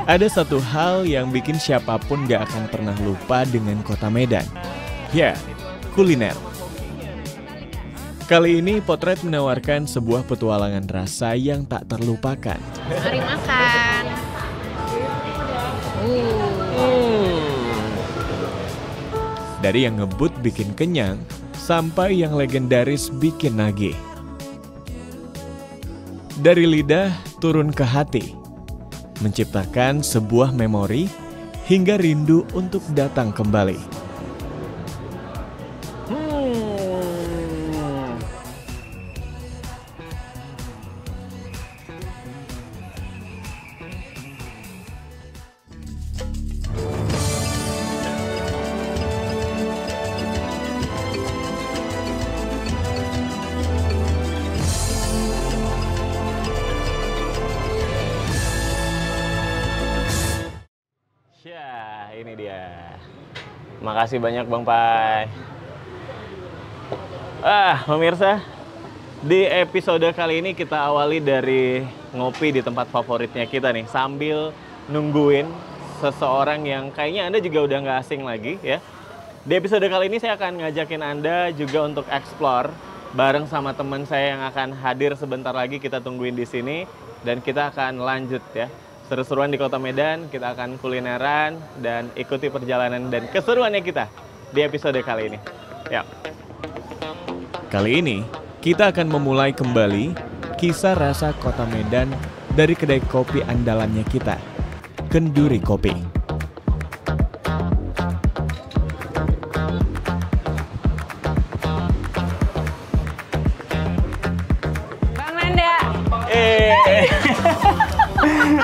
Ada satu hal yang bikin siapapun gak akan pernah lupa dengan kota Medan. Ya, kuliner. Kali ini Potret menawarkan sebuah petualangan rasa yang tak terlupakan. Mari makan. Dari yang ngebut bikin kenyang, sampai yang legendaris bikin nagih. Dari lidah turun ke hati, menciptakan sebuah memori hingga rindu untuk datang kembali. Ya, ini dia. Makasih banyak Bang Pai. Pemirsa, di episode kali ini kita awali dari ngopi di tempat favoritnya kita nih, sambil nungguin seseorang yang kayaknya Anda juga udah nggak asing lagi ya. Di episode kali ini saya akan ngajakin Anda juga untuk explore bareng sama teman saya yang akan hadir sebentar lagi, kita tungguin di sini dan kita akan lanjut ya. Seru-seruan di kota Medan, kita akan kulineran dan ikuti perjalanan dan keseruannya kita di episode kali ini. Ya. Kali ini, kita akan memulai kembali kisah rasa kota Medan dari kedai kopi andalannya kita, Kenduri Kopi. Bang Nanda.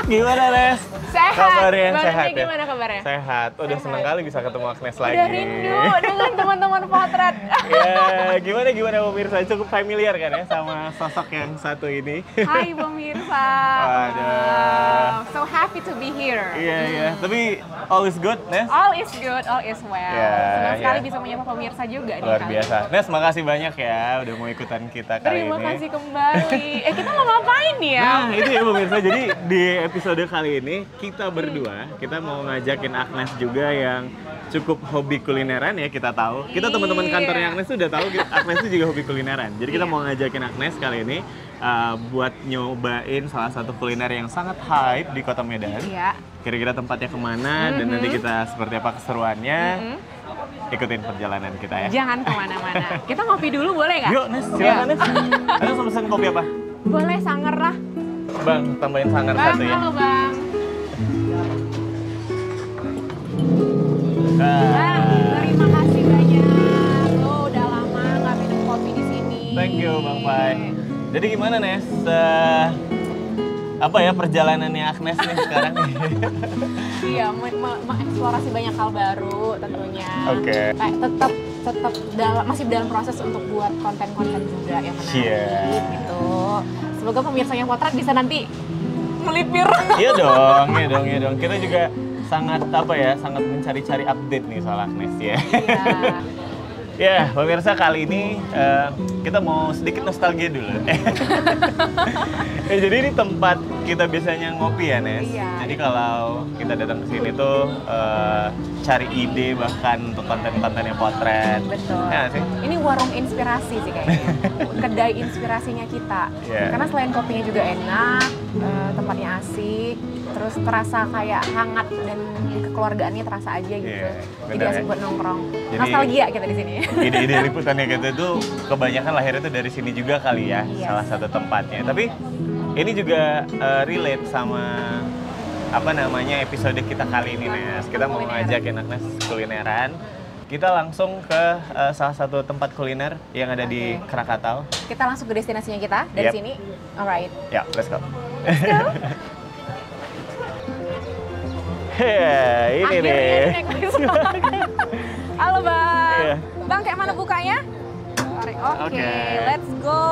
Gimana, Nes? Sehat. Kabarnya Bang sehat Nanda ya? gimana kabarnya? Sehat. Udah seneng kali bisa ketemu Agnes lagi. Udah rindu dengan teman-teman Potret. Ya, gimana pemirsa? Cukup familiar kan ya sama sosok yang satu ini? Hai pemirsa. Waduh. So happy to be here. Iya. Tapi all is good, Nes? All is good, all is well. Ya, Senang sekali ya. bisa menyapa pemirsa juga nih. Luar kali biasa. ini. Nes, makasih banyak ya udah mau ikutan kita kali ini. Terima kasih kembali. Kita mau ngapain nih ya? Nah, itu ya pemirsa. Jadi di episode kali ini kita berdua, kita mau ngajakin Agnes juga yang cukup hobi kulineran ya, kita tahu. Kita teman-teman kantornya Agnes tuh udah tahu Agnes itu juga hobi kulineran. Jadi kita mau ngajakin Agnes kali ini buat nyobain salah satu kuliner yang sangat hype di kota Medan. Iya. Kira-kira tempatnya kemana dan nanti kita seperti apa keseruannya. Ikutin perjalanan kita ya. Jangan kemana-mana. Kita ngopi dulu boleh nggak? Yuk, Nes, silakan Nes. Ada pesan kopi apa? Boleh sangar lah. Bang, tambahin sangar Bang, satu ya. halo Bang. Terima kasih banyak. Lo udah lama nggak minum kopi di sini. Thank you Bang Pai. Jadi gimana Nes? Apa ya perjalanannya Agnes nih sekarang? Iya, mengeksplorasi banyak hal baru tentunya. Oke. Tetap masih dalam proses untuk buat konten-konten juga yang menarik gitu. Semoga pemirsanya Potret bisa nanti melipir. Iya dong. Kita juga sangat sangat mencari-cari update nih soal Agnes ya. Iya. Ya, pemirsa, kali ini kita mau sedikit nostalgia dulu. Jadi ini tempat kita biasanya ngopi ya, Nes. Iya. Jadi kalau kita datang ke sini tuh cari ide bahkan untuk konten-kontennya Potret. Betul. Ya, sih? Ini warung inspirasi sih kayaknya. Kedai inspirasinya kita. Yeah. Karena selain kopinya juga enak, tempatnya asik, terus terasa kayak hangat dan kekeluargaannya terasa aja gitu. Yeah, Jadi benar asik ya. buat nongkrong. Jadi- Nostalgia kita di sini. Ide-ide liputannya gitu tuh kebanyakan lahirnya tuh dari sini juga kali ya, Iya. salah satu tempatnya. Tapi ini juga relate sama episode kita kali ini, Nes. Kita mau Kulineran. ngajakin Agnes kulineran. Kita langsung ke salah satu tempat kuliner yang ada di Oke. Krakatau. Kita langsung ke destinasinya kita dari Yep. sini. Alright. Ya, let's go. Let's go. Ini Akhirnya nih. naik bis. Halo Bang. Iya. Bang, kayak mana bukanya? Oke, Oke. let's go.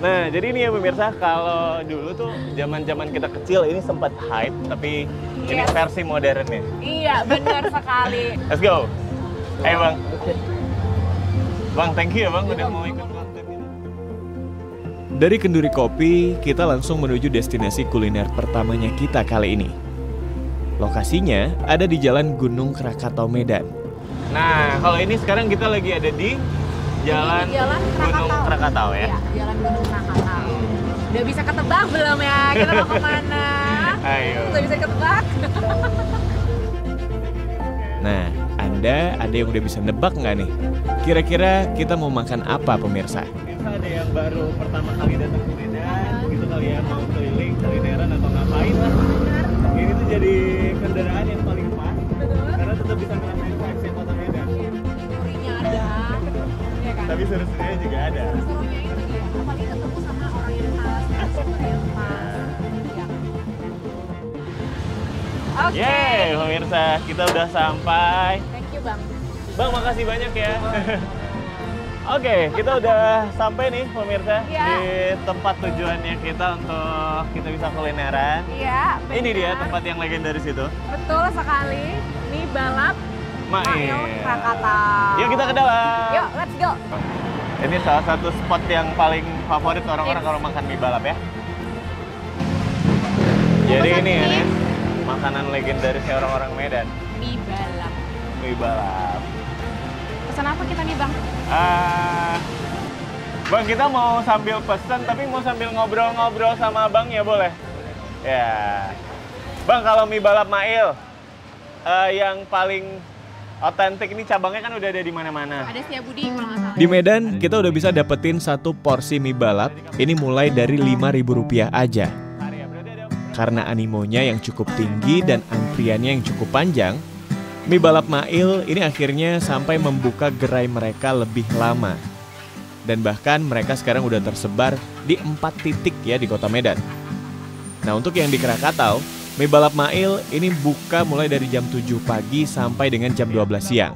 Nah, jadi ini ya pemirsa, kalau dulu tuh zaman-zaman kita kecil ini sempat hype, tapi ini Yes. versi modernnya. Iya, benar sekali. Let's go. Ayo Bang. Bang, thank you ya Bang udah mau ikut konten ini. Dari Kenduri Kopi, kita langsung menuju destinasi kuliner pertamanya kita kali ini. Lokasinya ada di Jalan Gunung Krakatau, Medan. Nah, kalau ini sekarang kita lagi ada di Jalan Gunung Krakatau ya? Iya, Jalan Gunung Krakatau. Udah bisa ketebak belum ya? Kita mau kemana? Ayo. Udah bisa ketebak? Nah, Anda ada yang udah bisa nebak nggak nih? Kira-kira kita mau makan apa pemirsa? Kita ada yang baru pertama kali datang ke Medan, gitu kali ya, mau keliling, kulineran atau ngapain lah. Ini tuh jadi kendaraan yang paling pas, karena tetap bisa ngerasain vibes kota Medan. Kurinya ada, ya kan? Tapi seru-serunya juga ada. Serunya itu dia, apalagi ketemu sama orang yang pas, narasumber yang pas. Ya. Oke. Yeay, pemirsa, kita udah sampai. Thank you, Bang. Bang, makasih banyak ya. Oke, kita udah sampai nih pemirsa Iya. di tempat tujuannya kita untuk kita bisa kulineran. Iya, Ini dia benar. tempat yang legendaris itu. Betul sekali. Mie balap Mail Mail. Krakatau. Yuk kita ke dalam. Yuk, let's go. Ini salah satu spot yang paling favorit orang-orang Yes. kalau makan mie balap ya. Jadi pesan ini ya, mie. Nes, makanan legendarisnya orang-orang Medan. Mie balap. Mie balap. Pesan apa kita nih, Bang? Bang, kita mau sambil pesan tapi mau sambil ngobrol-ngobrol sama abang ya boleh? Ya. Bang, kalau mie balap Mail yang paling otentik ini cabangnya kan udah ada di mana-mana. Ada Setiabudi kalau nggak salah. Di Medan, kita udah bisa dapetin satu porsi mie balap. Ini mulai dari Rp5.000 aja. Karena animonya yang cukup tinggi dan antriannya yang cukup panjang, mie balap Mail ini akhirnya sampai membuka gerai mereka lebih lama. Dan bahkan mereka sekarang udah tersebar di 4 titik ya di kota Medan. Nah, untuk yang di Krakatau, mie balap Mail ini buka mulai dari jam 7 pagi sampai dengan jam 12 siang.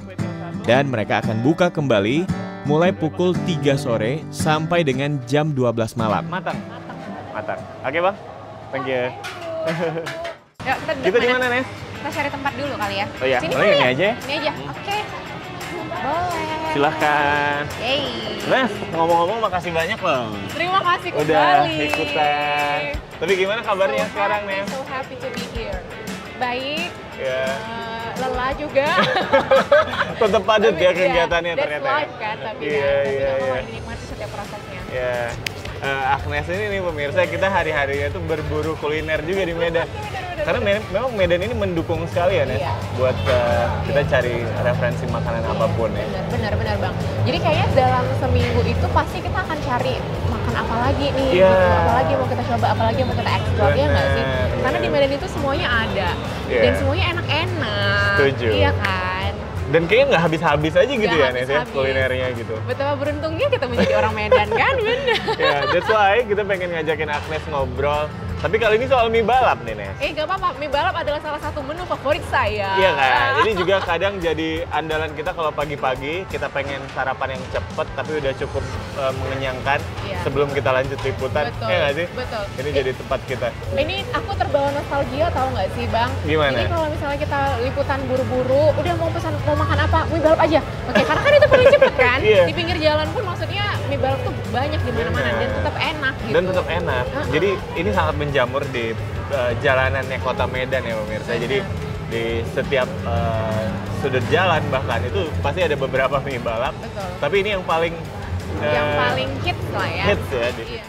Dan mereka akan buka kembali mulai pukul 3 sore sampai dengan jam 12 malam. Matang. Matang. Oke, Bang. Thank you. Yuk, Kita di mana, Nes? Kita cari tempat dulu kali ya. Oh iya, Sini boleh kali ini ya? aja ya? Ini aja. Oke. Boleh. Silahkan. Yeay. Nes, ngomong-ngomong makasih banyak loh. Terima kasih kembali. Udah ikutan. Tapi gimana kabarnya So sekarang, happy, Nes? So happy to be here. Baik. Ya. Lelah juga. Tetap padat Tapi ya kegiatannya that's ternyata. life kan, tapi Iya, kan. Tapi iya, nggak apa-apa, iya. dinikmati setiap prosesnya. Ya. Agnes ini nih pemirsa, kita hari-harinya tuh berburu kuliner juga di Medan. Karena memang Medan ini mendukung sekali ya, Nes, Iya. buat kita cari referensi makanan apapun ya. Benar Bang. Jadi kayaknya dalam seminggu itu pasti kita akan cari makan apa lagi nih, Iya. gitu. Apalagi mau kita coba, apalagi mau kita explore, ya nggak sih? Benar, Karena di benar. Medan itu semuanya ada, Iya. dan semuanya enak-enak. Setuju. Iya kan? Dan kayaknya nggak habis-habis aja gitu Nggak ya, Nes, ya, habis-habis. kulinernya gitu. Betapa beruntungnya kita menjadi orang Medan kan, bener. Ya, that's why kita pengen ngajakin Agnes ngobrol. Tapi kali ini soal mie balap nih, Nes. Gak apa-apa, mie balap adalah salah satu menu favorit saya. Iya kan? Ini juga kadang jadi andalan kita kalau pagi-pagi kita pengen sarapan yang cepet tapi udah cukup mengenyangkan Iya. sebelum kita lanjut liputan. Betul, Iya nggak sih? betul. Ini jadi tempat kita. Ini aku terbawa nostalgia, tahu nggak sih Bang? Gimana? Jadi kalau misalnya kita liputan buru-buru, udah mau pesan mau makan apa, mie balap aja. Oke, karena kan itu paling cepet kan. Iya. Di pinggir jalan pun maksudnya mie balap tuh banyak di mana-mana Benar. dan tetap enak gitu. Dan tetap enak. Jadi ini sangat menjamur di jalanannya kota Medan ya pemirsa. Jadi di setiap sudut jalan bahkan itu pasti ada beberapa mie balap. Betul. Tapi ini yang paling Yang paling hits lah ya. hits ya. Iya.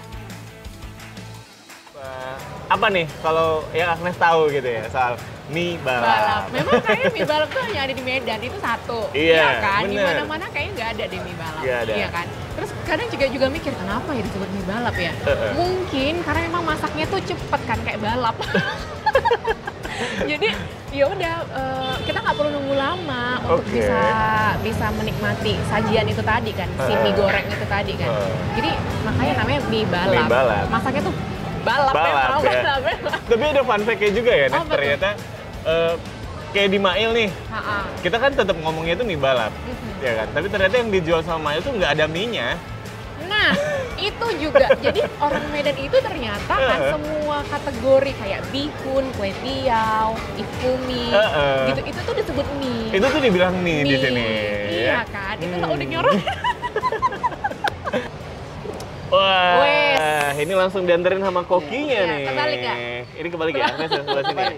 Apa nih kalau yang Agnes tahu gitu ya soal mie balap? Balap. Memang kayaknya mie balap tuh hanya ada di Medan, itu satu. Iya, kan? Di bener. mana-mana kayaknya nggak ada deh mie balap. Nggak ada. Iya kan? Terus kadang juga mikir kenapa ya disebut mie balap ya? Mungkin karena memang masaknya tuh cepet kan kayak balap. Jadi ya udah kita nggak perlu nunggu lama untuk Oke. bisa menikmati sajian itu tadi kan, si mie goreng itu tadi kan. Jadi makanya namanya mie balap. Mie balap. Masaknya tuh balap Balap, ya. balap. Tapi ada fun fact-nya juga ya, Nes. Oh, betul. Ternyata kayak di Mail nih, Ha-ha. kita kan tetap ngomongnya itu mie balap, ya kan? Tapi ternyata yang dijual sama Mail tuh nggak ada mie-nya. Nah, itu juga. Jadi orang Medan itu ternyata kan semua kategori kayak bihun, kue tiaw, ifumi, gitu itu tuh disebut mie. Itu tuh dibilang mie di Mie. sini. Iya ya. kan? Itu nggak udah nyorok. Wah. Wes, Wah, ini langsung dianterin sama kokinya Iya, nih. kebalik ya? Ini kebalik ya? Ini sebelah sini ya?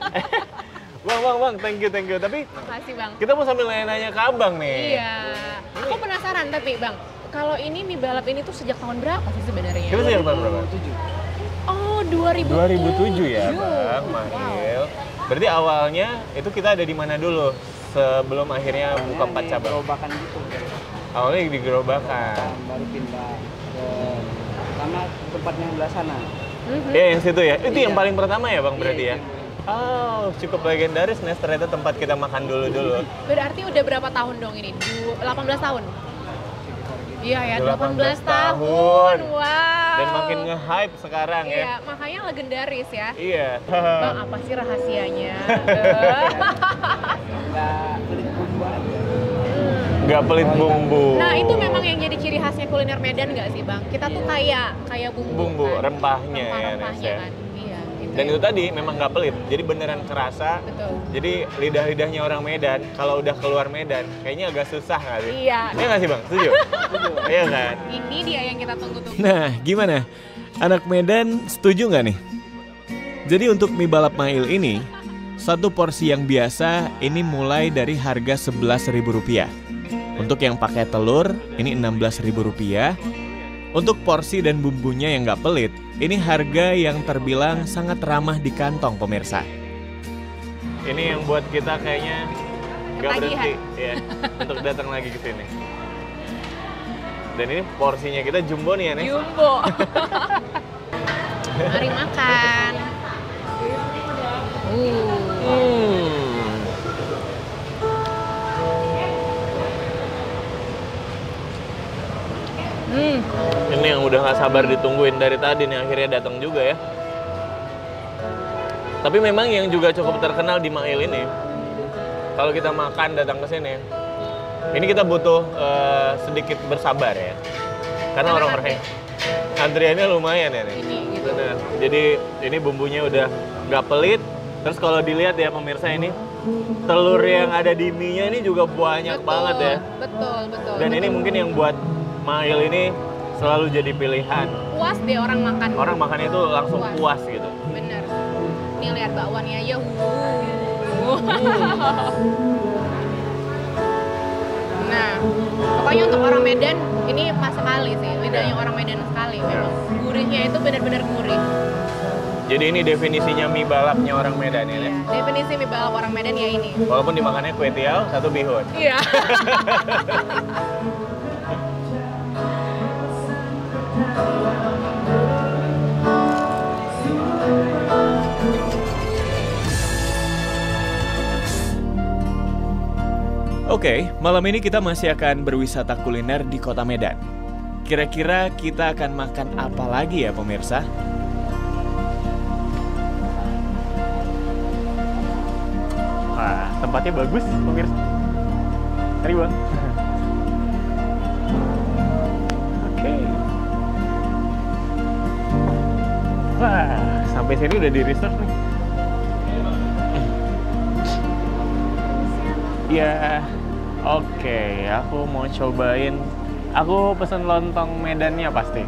Bang, thank you. Tapi Makasih Bang. kita mau sambil nanya-nanya ke abang nih. Iya. Aku penasaran tapi Bang, kalau ini mie balap ini tuh sejak tahun berapa sih sebenarnya? Kita sejak tahun berapa? Oh, 2007. 2007 ya Bang, Mahil. Berarti awalnya itu kita ada di mana dulu? Sebelum akhirnya buka 4 cabang? Gerobakan gitu. Awalnya di gerobakan. Baru pindah ke karena tempatnya yang belah sana. Ya yang situ ya? Itu yang Iya. paling pertama ya Bang berarti ya? Iya. Oh, cukup legendaris Nes, ternyata tempat kita makan dulu. Berarti udah berapa tahun dong ini? 18 tahun? Iya ya, 18 18 tahun. tahun. Wow. Dan makin nge-hype sekarang ya. Iya, makanya legendaris ya. Iya. Bang, apa sih rahasianya? Nggak pelit bumbu aja. Nggak pelit bumbu. Nah, itu memang yang jadi ciri khasnya kuliner Medan nggak sih, Bang? Kita tuh kayak Bumbu, kan? rempahnya ya, Nes, Rempah-rempahnya ya. kan. Iya, gitu. Dan itu tadi memang nggak pelit, jadi beneran kerasa. Betul. Jadi lidah-lidahnya orang Medan, kalau udah keluar Medan, kayaknya agak susah nggak sih? Iya. Iya nggak sih Bang? Setuju? Iya kan? Ini dia yang kita tunggu-tunggu. Nah, gimana? Anak Medan setuju nggak nih? Jadi untuk mie balap Mahil ini, satu porsi yang biasa ini mulai dari harga Rp11.000. Untuk yang pakai telur, ini Rp16.000. Untuk porsi dan bumbunya yang nggak pelit, ini harga yang terbilang sangat ramah di kantong pemirsa. Ini yang buat kita kayaknya nggak Ketagihan. berhenti ya, untuk datang lagi ke sini. Dan ini porsinya kita jumbo nih ya, Nes? Jumbo. Mari makan. Hmm. Ini yang udah nggak sabar ditungguin dari tadi nih, akhirnya datang juga ya. Tapi memang yang juga cukup terkenal di Mahil ini, kalau kita makan datang ke sini, ini kita butuh sedikit bersabar ya. Karena orang-orangnya antriannya lumayan ya nih. Ini gitu. Bener. Jadi ini bumbunya udah nggak pelit. Terus kalau dilihat ya pemirsa, ini telur yang ada di mie-nya ini juga banyak banget ya. Betul. Dan ini mungkin yang buat Mahil ini selalu jadi pilihan. Puas deh orang makan. Orang makan itu langsung puas gitu. Bener. Nih lihat bakwannya aja. Nah, pokoknya untuk orang Medan ini pas sekali sih. Lidahnya orang Medan sekali memang. Gurihnya itu benar-benar gurih. Jadi ini definisinya mie balapnya orang Medan Iya. ini. Definisi mie balap orang Medan ya ini. Walaupun dimakannya kue tiaw, satu bihun. Iya. Oke, malam ini kita masih akan berwisata kuliner di kota Medan. Kira-kira kita akan makan apa lagi ya pemirsa? Wah, tempatnya bagus pemirsa. Mari Bang. Oke. Wah, sampai sini udah di reserve nih. Ya, oke. Aku mau cobain. Aku pesen lontong Medannya pasti.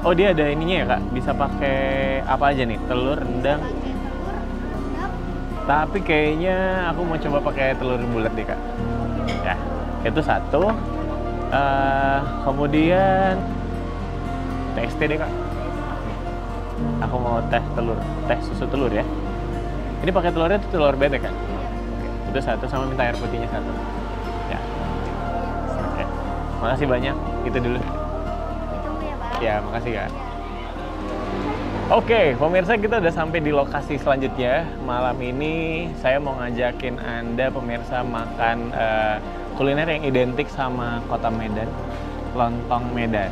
Oh dia ada ininya ya Kak? Bisa pakai apa aja nih? Telur, rendang. Tapi kayaknya aku mau coba pakai telur bulat deh Kak. Ya, itu satu. Kemudian TST deh Kak. Aku mau teh susu telur ya. Ini pakai telurnya tuh telur bebek kan? Itu satu, sama minta air putihnya satu. Ya. Oke. Makasih banyak. Itu dulu. Ya, makasih Kak. Oke, pemirsa, kita udah sampai di lokasi selanjutnya. Malam ini saya mau ngajakin Anda pemirsa makan kuliner yang identik sama kota Medan, lontong Medan.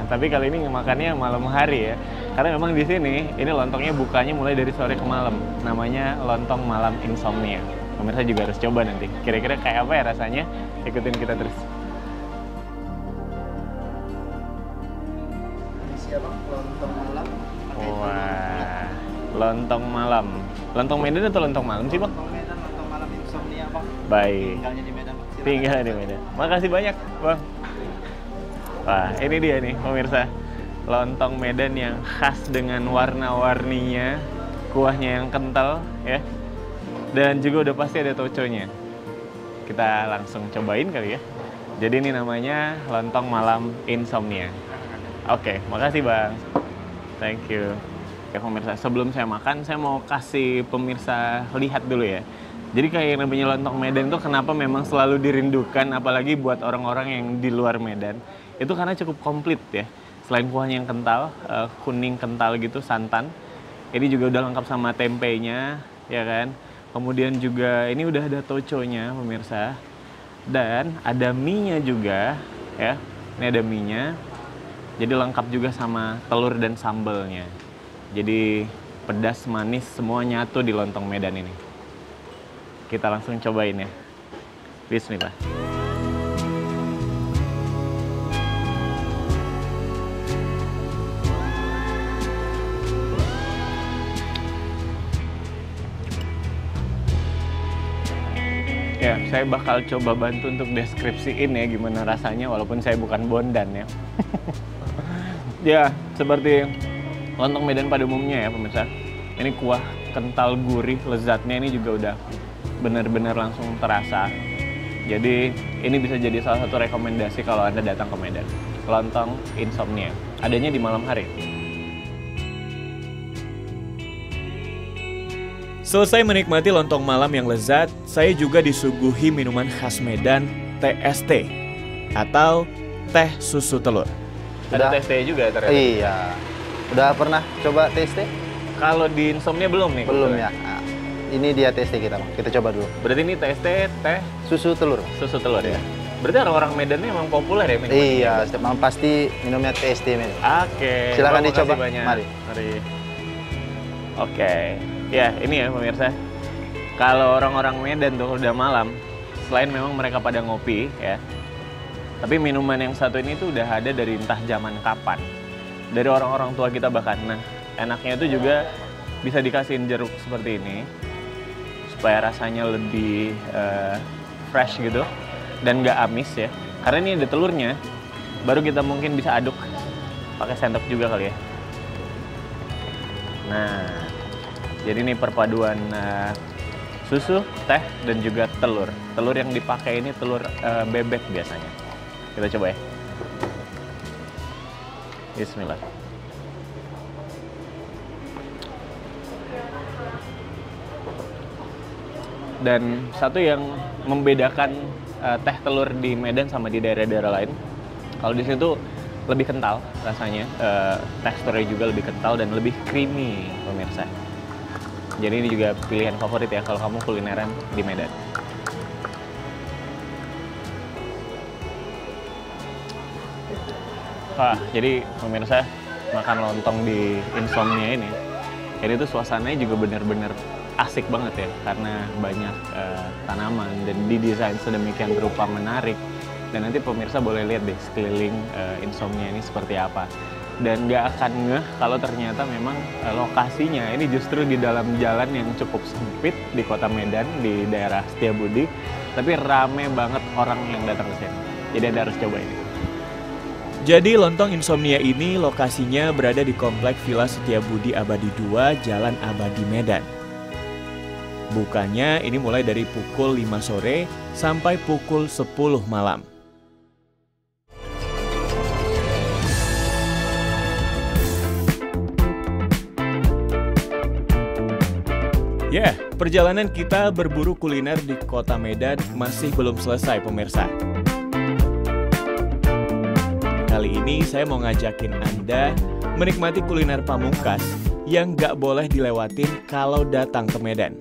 Tapi kali ini makannya malam hari ya. Karena memang di sini ini lontongnya bukanya mulai dari sore ke malam. Namanya lontong malam insomnia. Pemirsa juga harus coba nanti. Kira-kira kayak apa ya rasanya? Ikutin kita terus. Siapa? Lontong malam. Wah, lontong malam. Lontong Medan atau lontong malam sih, Bang? Lontong Medan, lontong malam insomnia, Bang. Baik. Tinggalnya di Medan. Silakan. Tinggal di Medan. Makasih banyak, Bang. Wah, ini dia nih, pemirsa. lontong Medan yang khas dengan warna-warninya, kuahnya yang kental ya. Dan juga udah pasti ada toconya. Kita langsung cobain kali ya. Jadi ini namanya lontong malam insomnia. Oke, makasih Bang. Thank you. Ya pemirsa, sebelum saya makan, saya mau kasih pemirsa lihat dulu ya. Jadi kayak yang namanya lontong Medan itu kenapa memang selalu dirindukan, apalagi buat orang-orang yang di luar Medan. Itu karena cukup komplit ya. Selain kuahnya yang kental, kuning kental gitu, santan. Ini juga udah lengkap sama tempenya, ya kan. Kemudian juga ini udah ada toconya pemirsa. Dan ada mie-nya juga ya. Ini ada mie-nya. Jadi lengkap juga sama telur dan sambelnya. Jadi pedas, manis, semua nyatu di lontong Medan ini. Kita langsung cobain ya. Bismillah. Ya, saya bakal coba bantu untuk deskripsiin ya gimana rasanya walaupun saya bukan bondan ya. Ya, seperti lontong Medan pada umumnya ya pemirsa. Ini kuah kental gurih, lezatnya ini juga udah benar-benar langsung terasa. Jadi ini bisa jadi salah satu rekomendasi kalau Anda datang ke Medan. Lontong insomnia. Adanya di malam hari. Selesai menikmati lontong malam yang lezat, saya juga disuguhi minuman khas Medan, TST atau teh susu telur. Ada TST juga ternyata. Iya. Udah pernah coba TST? Kalau di insomnia belum nih? Belum ya. Nah, ini dia TST kita, Bang. Kita coba dulu. Berarti ini TST teh Susu telur. susu telur ya? Berarti orang-orang Medan ini emang populer ya minum? Iya, setiap malam pasti minumnya TST. Oke. Silakan Bang, dicoba. makasih banyak. Mari. Oke. Ya, ini ya pemirsa. Kalau orang-orang Medan tuh udah malam, selain memang mereka pada ngopi ya, tapi minuman yang satu ini tuh udah ada dari entah zaman kapan. Dari orang-orang tua kita bahkan. Nah, enaknya itu juga bisa dikasihin jeruk seperti ini supaya rasanya lebih fresh gitu dan nggak amis ya. Karena ini ada telurnya, baru kita mungkin bisa aduk pakai sendok juga kali ya. Nah, jadi ini perpaduan susu, teh, dan juga telur. Telur yang dipakai ini telur bebek biasanya. Kita coba ya. Bismillah. Dan satu yang membedakan teh telur di Medan sama di daerah-daerah lain, kalau di sini tuh lebih kental rasanya, teksturnya juga lebih kental dan lebih creamy pemirsa. Jadi ini juga pilihan favorit ya kalau kamu kulineran di Medan. Wah, jadi pemirsa makan lontong di insomnia ini tuh suasananya juga benar-benar asik banget ya karena banyak tanaman dan didesain sedemikian rupa menarik. Dan nanti pemirsa boleh lihat deh sekeliling insomnia ini seperti apa. Dan nggak akan ngeh kalau ternyata memang lokasinya ini justru di dalam jalan yang cukup sempit di kota Medan, di daerah Setiabudi. Tapi rame banget orang yang datang ke sini. Jadi Anda harus coba ini. Jadi lontong insomnia ini lokasinya berada di Komplek Villa Setiabudi Abadi 2, Jalan Abadi Medan. Bukanya ini mulai dari pukul 5 sore sampai pukul 10 malam. Ya, perjalanan kita berburu kuliner di kota Medan masih belum selesai pemirsa. Kali ini saya mau ngajakin Anda menikmati kuliner pamungkas yang nggak boleh dilewatin kalau datang ke Medan.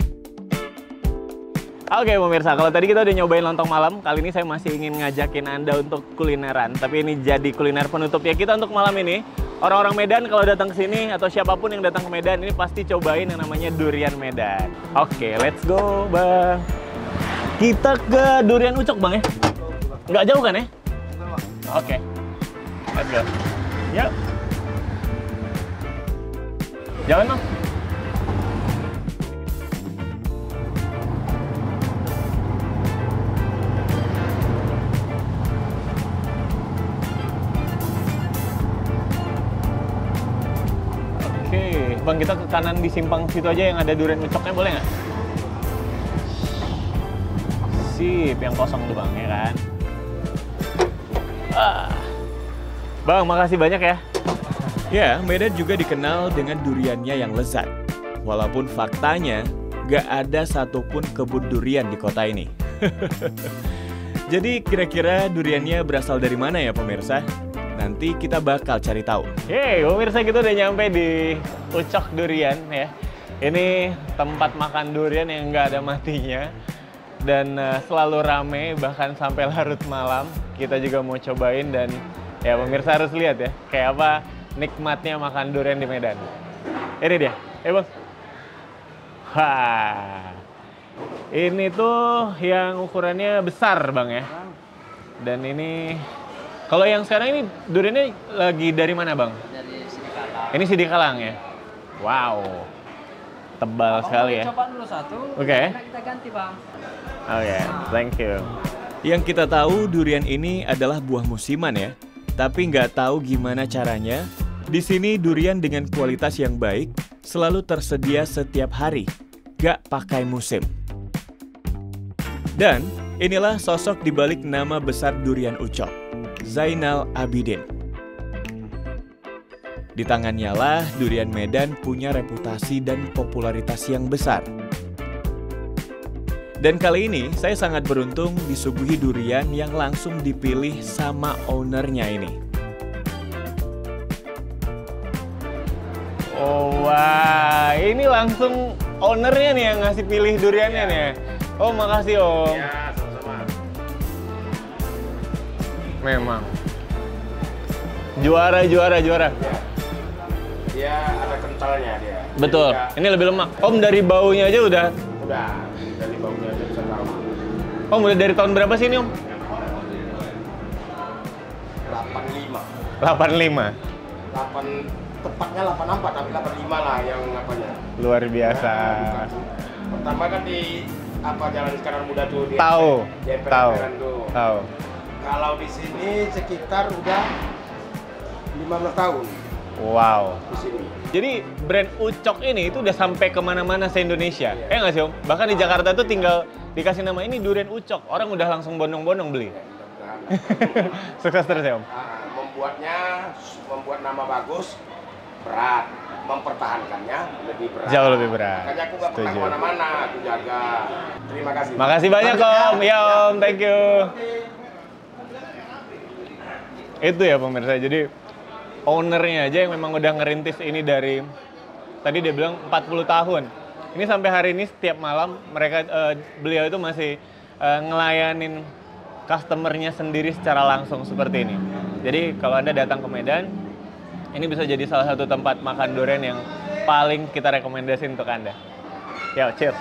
Oke pemirsa, kalau tadi kita udah nyobain lontong malam, kali ini saya masih ingin ngajakin Anda untuk kulineran. Tapi ini jadi kuliner penutup ya kita untuk malam ini. Orang-orang Medan kalau datang ke sini atau siapapun yang datang ke Medan ini pasti cobain yang namanya durian Medan. Oke, let's go Bang. Kita ke Durian Ucok Bang ya? Nggak jauh kan ya? Oke, let's go. Yuk. Jalan Bang. Bang, kita ke kanan di simpang situ aja yang ada durian ucoknya, boleh nggak? Sip, yang kosong tuh Bang, ya kan? Bang, makasih banyak ya. Ya, Medan juga dikenal dengan duriannya yang lezat. Walaupun faktanya, gak ada satupun kebun durian di kota ini. Jadi kira-kira duriannya berasal dari mana ya pemirsa? Nanti kita bakal cari tahu. Yeay, pemirsa, kita udah nyampe di Ucok Durian ya. Ini tempat makan durian yang nggak ada matinya. Dan selalu rame, bahkan sampai larut malam. Kita juga mau cobain dan ya pemirsa harus lihat ya. Kayak apa nikmatnya makan durian di Medan. Ini dia, Bang. Wah, ini tuh yang ukurannya besar Bang ya. Dan ini, kalau yang sekarang ini duriannya lagi dari mana Bang? Dari Sidikalang. Ini Sidikalang ya? Wow, tebal sekali ya. Coba dulu satu, Oke. kita ganti Bang. Oke, thank you. Yang kita tahu durian ini adalah buah musiman ya. Tapi nggak tahu gimana caranya. Di sini durian dengan kualitas yang baik selalu tersedia setiap hari, gak pakai musim. Dan inilah sosok di balik nama besar durian Ucok, Zainal Abidin. Di tangannya lah durian Medan punya reputasi dan popularitas yang besar. Dan kali ini saya sangat beruntung disuguhi durian yang langsung dipilih sama ownernya ini. Oh wah, ini langsung ownernya nih yang ngasih pilih duriannya nih. Oh makasih Om. Ya, sama-sama. Memang. Juara. Dia ada kentalnya dia. Betul, Jadi, ini lebih lemak. Om dari baunya aja udah. udah dari baunya aja bisa tahu. Om udah dari tahun berapa sih ini Om? 85. 85. 8 tepatnya 84 tapi 85 lah yang apanya. Luar biasa. Nah, pertama kan di Jalan Iskandar Muda tuh di Tahu. di Tahu. Emperan tuh. Tahu. Kalau di sini sekitar udah 15 tahun Wow. di sini. Jadi brand Ucok ini itu udah sampai kemana-mana se-Indonesia. Nggak sih Om? Bahkan di Jakarta tuh tinggal dikasih nama ini durian Ucok. Orang udah langsung bondong-bondong beli. Sukses terus ya Om. Membuat nama bagus berat, mempertahankannya lebih berat. Jauh lebih berat. Makanya aku nggak pernah Setuju. kemana-mana, aku jaga. Terima kasih. Makasih banyak Om. Ya Om, thank you. Itu ya pemirsa. Jadi ownernya aja yang memang udah ngerintis ini dari tadi dia bilang 40 tahun. Ini sampai hari ini setiap malam mereka beliau itu masih ngelayanin customernya sendiri secara langsung seperti ini. Jadi kalau Anda datang ke Medan, ini bisa jadi salah satu tempat makan durian yang paling kita rekomendasiin untuk Anda. Yo, cheers.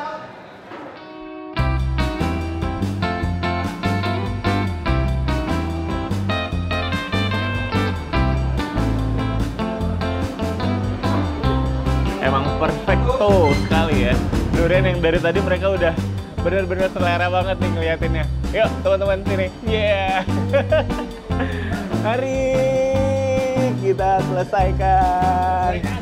Emang perfecto sekali ya. Durian yang dari tadi mereka udah bener-bener selera banget nih ngeliatinnya. Yuk teman-teman sini. Yeah. Mari kita selesaikan.